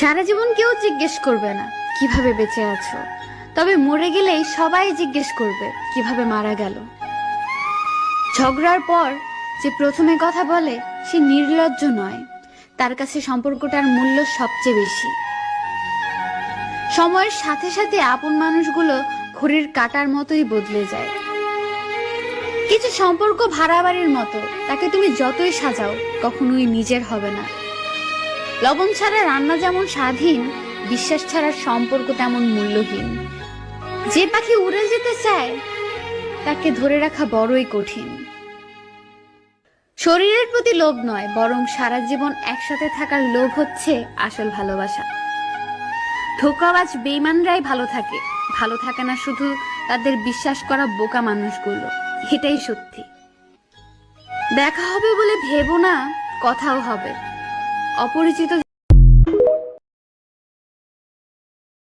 সারা জীবন কেউ জিজ্ঞেস করবে না কিভাবে বেঁচে আছো, তবে মরে গেলেই সবাই জিজ্ঞেস করবে কিভাবে মারা গেল। ঝগড়ার পর যে প্রথমে কথা বলে সে নির্লজ্জ নয়, তার কাছে সম্পর্কটার মূল্য সবচেয়ে বেশি। সময়ের সাথে সাথে আপন মানুষগুলো ঘড়ির কাঁটার মতোই বদলে যায়। কিছু সম্পর্ক ভাড়া বাড়ির মতো, তাকে তুমি যতই সাজাও কখনোই নিজের হবে না। লবণ ছাড়া রান্না যেমন স্বাধীন, বিশ্বাস ছাড়া সম্পর্ক তেমন মূল্যহীন। যে পাখি উড়ে যেতে চায় তাকে ধরে রাখা বড়ই কঠিন। শরীরের প্রতি লোভ নয়, বরং সারা জীবন একসাথে থাকার লোভ হচ্ছে আসল ভালোবাসা। ধোঁকাবাজ বেঈমানরাই ভালো থাকে, ভালো থাকে না শুধু তাদের বিশ্বাস করা বোকা মানুষগুলো। এটাই সত্যি। দেখা হবে বলে ভেবো না কথাও হবে। অপরিচিত